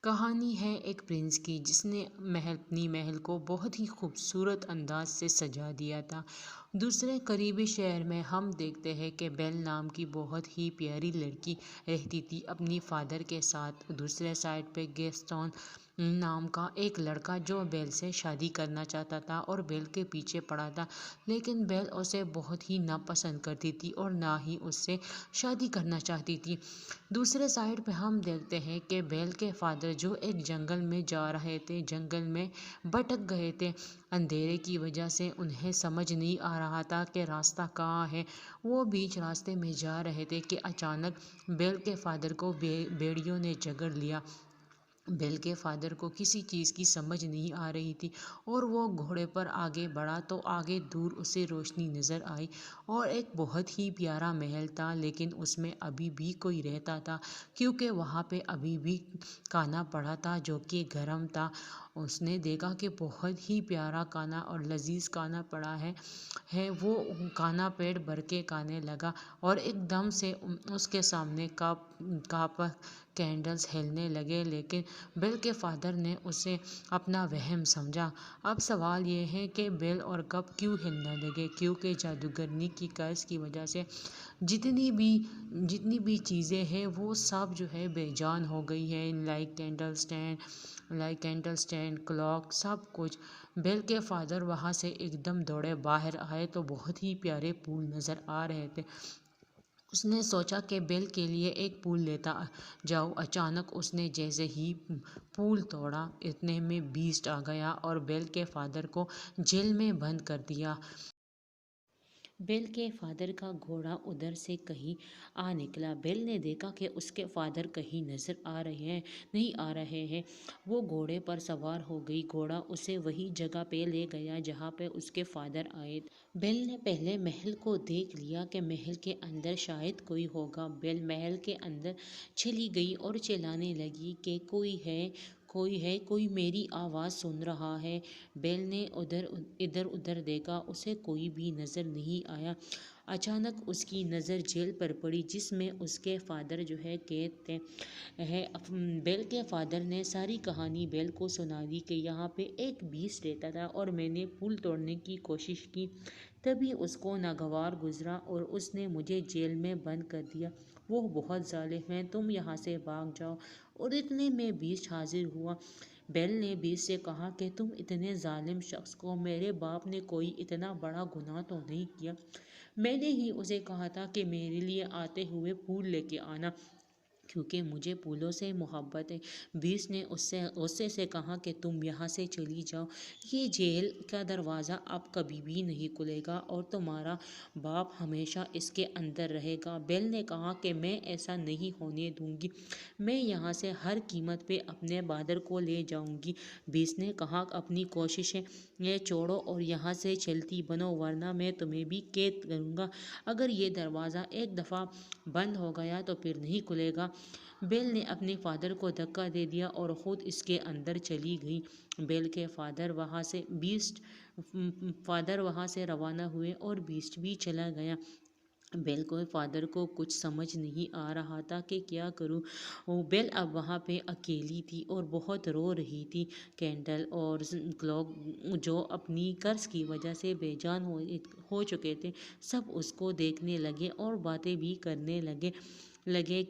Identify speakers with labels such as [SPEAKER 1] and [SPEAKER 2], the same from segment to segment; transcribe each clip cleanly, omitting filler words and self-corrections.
[SPEAKER 1] کہانی ہے ایک پرنس کی جس نے اپنی محل کو بہت ہی خوبصورت انداز سے سجا دیا تھا۔ دوسرے قریبی شہر میں ہم دیکھتے ہیں کہ بیل نام کی بہت ہی پیاری لڑکی رہتی تھی اپنی فادر کے ساتھ۔ دوسرے سائڈ پہ گیسٹون نام کا ایک لڑکا جو بیل سے شادی کرنا چاہتا تھا اور بیل کے پیچھے پڑا تھا، لیکن بیل اسے بہت ہی ناپسند کرتی تھی اور نہ ہی اس سے شادی کرنا چاہتی تھی۔ دوسرے سائڈ پہ ہم دیکھتے ہیں کہ بیل کے فادر جو ایک جنگل میں جا رہے تھے، جنگل میں بھٹک گئے تھے اندھیرے کی وجہ سے، انہیں سمجھ نہیں آ رہا تھا کہ راستہ کہاں ہے۔ وہ بیچ راستے میں جا رہے تھے کہ اچانک بیل کے فادر کو بھیڑیوں نے جکڑ لیا۔ بیل کے فادر کو کسی چیز کی سمجھ نہیں آ رہی تھی اور وہ گھوڑے پر آگے بڑھا تو آگے دور اسے روشنی نظر آئی اور ایک بہت ہی پیارا محل تھا، لیکن اس میں ابھی بھی کوئی رہتا تھا کیونکہ وہاں پہ ابھی بھی کھانا پڑا تھا جو کہ گرم تھا۔ اس نے دیکھا کہ بہت ہی پیارا کھانا اور لذیذ کھانا پڑا ہے وہ کھانا پیٹ بھر کے کھانے لگا اور ایک دم سے اس کے سامنے کپ کینڈلز ہلنے لگے، لیکن بیل کے فادر نے اسے اپنا وہم سمجھا۔ اب سوال یہ ہے کہ بیل اور کپ کیوں ہلنے لگے؟ کیونکہ جادوگرنی کی کرس کی وجہ سے جتنی بھی چیزیں ہیں وہ سب جو ہے بے جان ہو گئی ہے، لائک کینڈل اسٹینڈ، کلاک، سب کچھ۔ بیل کے فادر وہاں سے ایک دم دوڑے باہر آئے تو بہت ہی پیارے پھول نظر آ رہے تھے۔ اس نے سوچا کہ بیل کے لیے ایک پھول لیتا جاؤ۔ اچانک اس نے جیسے ہی پھول توڑا، اتنے میں بیسٹ آ گیا اور بیل کے فادر کو جیل میں بند کر دیا۔ بیل کے فادر کا گھوڑا ادھر سے کہیں آ نکلا۔ بیل نے دیکھا کہ اس کے فادر کہیں نہیں آ رہے ہیں۔ وہ گھوڑے پر سوار ہو گئی۔ گھوڑا اسے وہی جگہ پہ لے گیا جہاں پہ اس کے فادر آئے تھے۔ بیل نے پہلے محل کو دیکھ لیا کہ محل کے اندر شاید کوئی ہوگا۔ بیل محل کے اندر چلی گئی اور چلانے لگی کہ کوئی میری آواز سن رہا ہے۔ بیل نے ادھر ادھر دیکھا، اسے کوئی بھی نظر نہیں آیا۔ اچانک اس کی نظر جیل پر پڑی جس میں اس کے فادر جو ہے قید تھے۔ بیل کے فادر نے ساری کہانی بیل کو سنا دی کہ یہاں پہ ایک بیسٹ رہتا تھا اور میں نے پھول توڑنے کی کوشش کی، تبھی اس کو ناگوار گزرا اور اس نے مجھے جیل میں بند کر دیا۔ وہ بہت ظالم ہے، تم یہاں سے بھاگ جاؤ۔ اور اتنے میں بیسٹ حاضر ہوا۔ بیل نے بیسٹ سے کہا کہ تم اتنے ظالم شخص کو، میرے باپ نے کوئی اتنا بڑا گناہ تو نہیں کیا، میں نے ہی اسے کہا تھا کہ میرے لیے آتے ہوئے پھول لے کے آنا کیونکہ مجھے پھولوں سے محبت ہے۔ بیسٹ نے اس سے غصے سے کہا کہ تم یہاں سے چلی جاؤ، یہ جیل کا دروازہ اب کبھی بھی نہیں کھلے گا اور تمہارا باپ ہمیشہ اس کے اندر رہے گا۔ بیل نے کہا کہ میں ایسا نہیں ہونے دوں گی، میں یہاں سے ہر قیمت پہ اپنے بادر کو لے جاؤں گی۔ بیسٹ نے کہا اپنی کوششیں چھوڑو اور یہاں سے چلتی بنو ورنہ میں تمہیں بھی قید کروں گا۔ اگر یہ دروازہ ایک دفعہ بند ہو گیا تو پھر نہیں کھلے گا۔ بیل نے اپنے فادر کو دھکا دے دیا اور خود اس کے اندر چلی گئی۔ بیل کے فادر وہاں سے روانہ ہوئے اور بیسٹ بھی چلا گیا۔ بیل کے فادر کو کچھ سمجھ نہیں آ رہا تھا کہ کیا کروں۔ بیل اب وہاں پہ اکیلی تھی اور بہت رو رہی تھی۔ کینڈل اور کلاک جو اپنی کرس کی وجہ سے بے جان ہو چکے تھے، سب اس کو دیکھنے لگے اور باتیں بھی کرنے لگے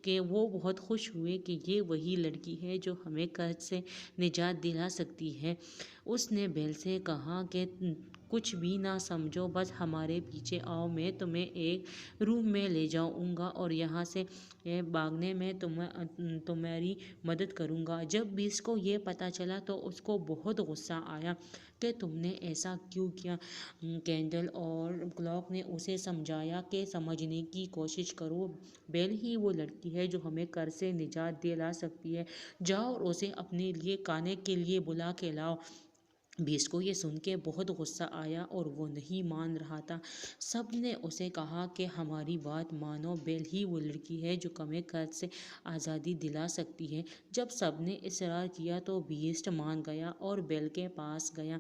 [SPEAKER 1] کہ وہ بہت خوش ہوئے کہ یہ وہی لڑکی ہے جو ہمیں قحط سے نجات دلا سکتی ہے۔ اس نے بیل سے کہا کہ کچھ بھی نہ سمجھو، بس ہمارے پیچھے آؤ، میں تمہیں ایک روم میں لے جاؤں گا اور یہاں سے بھاگنے میں تمہاری مدد کروں گا۔ جب بیسٹ کو یہ پتہ چلا تو اس کو بہت غصہ آیا کہ تم نے ایسا کیوں کیا۔ کینڈل اور کلاک نے اسے سمجھایا کہ سمجھنے کی کوشش کرو، بیل ہی وہ لڑکی ہے جو ہمیں قحط سے نجات دلا سکتی ہے، جاؤ اور اسے اپنے لیے کھانے کے لیے بلا کے لاؤ۔ بیسٹ کو یہ سن کے بہت غصہ آیا اور وہ نہیں مان رہا تھا۔ سب نے اسے کہا کہ ہماری بات مانو، بیل ہی وہ لڑکی ہے جو ہمیں قحط سے آزادی دلا سکتی ہے۔ جب سب نے اصرار کیا تو بیسٹ مان گیا اور بیل کے پاس گیا۔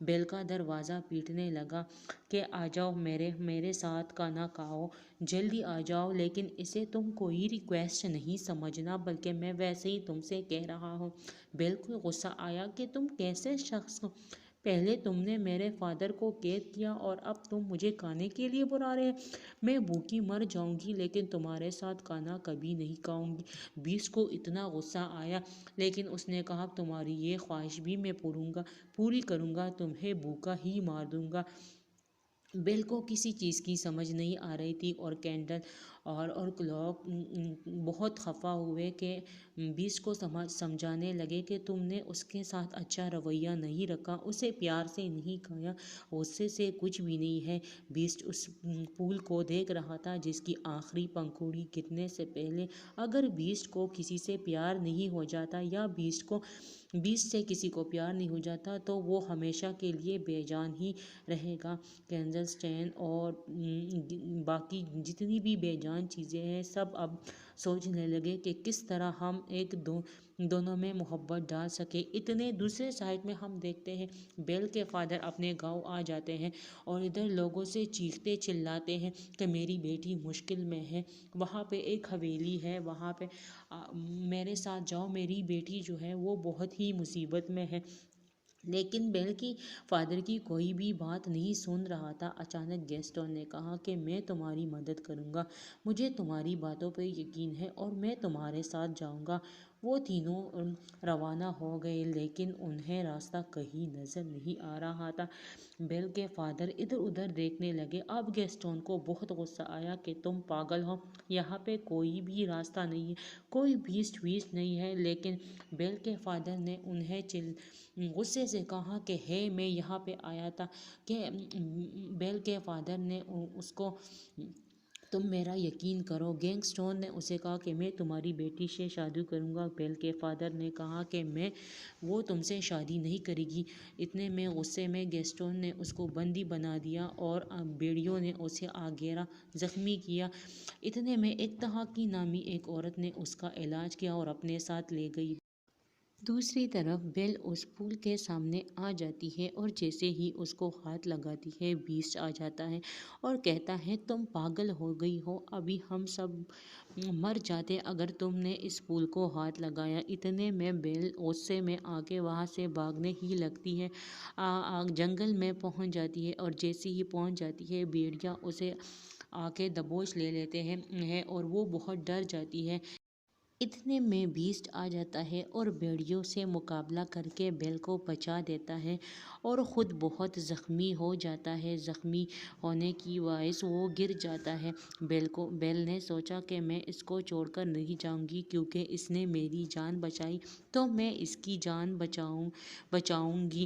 [SPEAKER 1] بیل کا دروازہ پیٹنے لگا کہ آ جاؤ، میرے ساتھ کھانا کھاؤ۔ جلدی آ جاؤ، لیکن اسے تم کوئی ریکویسٹ نہیں سمجھنا، بلکہ میں ویسے ہی تم سے کہہ رہا ہوں۔ بیل کو غصہ آیا کہ تم کیسے شخص ہو؟ پہلے تم نے میرے فادر کو قید کیا اور اب تم مجھے کھانے کے لیے بلا رہے ہیں۔ میں بھوکی مر جاؤں گی لیکن تمہارے ساتھ کھانا کبھی نہیں کھاؤں گی۔ بیسٹ کو اتنا غصہ آیا، لیکن اس نے کہا تمہاری یہ خواہش بھی میں پوری کروں گا، تمہیں بھوکا ہی مار دوں گا۔ بیل کو کسی چیز کی سمجھ نہیں آ رہی تھی، اور کینڈل اور کلاک بہت خفا ہوئے کہ بیسٹ کو سمجھانے لگے کہ تم نے اس کے ساتھ اچھا رویہ نہیں رکھا، اسے پیار سے نہیں کھایا، غصے سے کچھ بھی نہیں ہے۔ بیسٹ اس پھول کو دیکھ رہا تھا جس کی آخری پنکھڑی گرنے سے پہلے اگر بیسٹ کو کسی سے پیار نہیں ہو جاتا یا بیسٹ سے کسی کو پیار نہیں ہو جاتا تو وہ ہمیشہ کے لیے بے جان ہی رہے گا۔ کینڈل سٹین اور باقی جتنی بھی بے جان چیزیں ہیں سب اب سوچنے لگے کہ کس طرح ہم دونوں میں محبت ڈال سکے۔ اتنے دوسرے سائڈ میں ہم دیکھتے ہیں بیل کے فادر اپنے گاؤں آ جاتے ہیں اور ادھر لوگوں سے چیختے چلاتے ہیں کہ میری بیٹی مشکل میں ہے، وہاں پہ ایک حویلی ہے، وہاں پہ میرے ساتھ جاؤ، میری بیٹی جو ہے وہ بہت ہی مصیبت میں ہے۔ لیکن بیل کی فادر کی کوئی بھی بات نہیں سن رہا تھا۔ اچانک گیسٹون نے کہا کہ میں تمہاری مدد کروں گا، مجھے تمہاری باتوں پہ یقین ہے اور میں تمہارے ساتھ جاؤں گا۔ وہ تینوں روانہ ہو گئے لیکن انہیں راستہ کہیں نظر نہیں آ رہا تھا۔ بیل کے فادر ادھر ادھر دیکھنے لگے۔ اب گیسٹون کو بہت غصہ آیا کہ تم پاگل ہو، یہاں پہ کوئی بھی راستہ نہیں ہے، کوئی بیسٹ نہیں ہے۔ لیکن بیل کے فادر نے انہیں غصے سے کہا کہ میں یہاں پہ آیا تھا کہ بیل کے فادر نے اس کو تم میرا یقین کرو۔ گینگسٹون نے اسے کہا کہ میں تمہاری بیٹی سے شادی کروں گا۔ بیل کے فادر نے کہا کہ وہ تم سے شادی نہیں کرے گی۔ اتنے میں غصے میں گیسٹون نے اس کو بندی بنا دیا اور بیڑیوں نے اسے آگیرا زخمی کیا۔ اتنے میں ایک تحاکی نامی ایک عورت نے اس کا علاج کیا اور اپنے ساتھ لے گئی۔ دوسری طرف بیل اس پھول کے سامنے آ جاتی ہے اور جیسے ہی اس کو ہاتھ لگاتی ہے بیسٹ آ جاتا ہے اور کہتا ہے تم پاگل ہو گئی ہو، ابھی ہم سب مر جاتے اگر تم نے اس پھول کو ہاتھ لگایا۔ اتنے میں بیل غصے میں آ کے وہاں سے بھاگنے ہی لگتی ہے، جنگل میں پہنچ جاتی ہے اور جیسے ہی پہنچ جاتی ہے بھیڑیا اسے آ کے دبوچ لے لیتے ہیں اور وہ بہت ڈر جاتی ہے۔ اتنے میں بیسٹ آ جاتا ہے اور بھیڑیوں سے مقابلہ کر کے بیل کو بچا دیتا ہے اور خود بہت زخمی ہو جاتا ہے۔ زخمی ہونے کی باعث وہ گر جاتا ہے۔ بیل نے سوچا کہ میں اس کو چھوڑ کر نہیں جاؤں گی، کیونکہ اس نے میری جان بچائی تو میں اس کی جان بچاؤں گی۔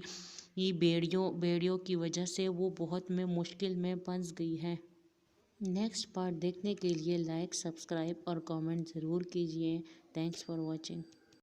[SPEAKER 1] یہ بیڑیوں کی وجہ سے وہ بہت مشکل میں پھنس گئی ہے۔ نیکسٹ پارٹ دیکھنے کے لیے لائک، سبسکرائب اور کامنٹ ضرور کیجیے۔ Thanks for watching.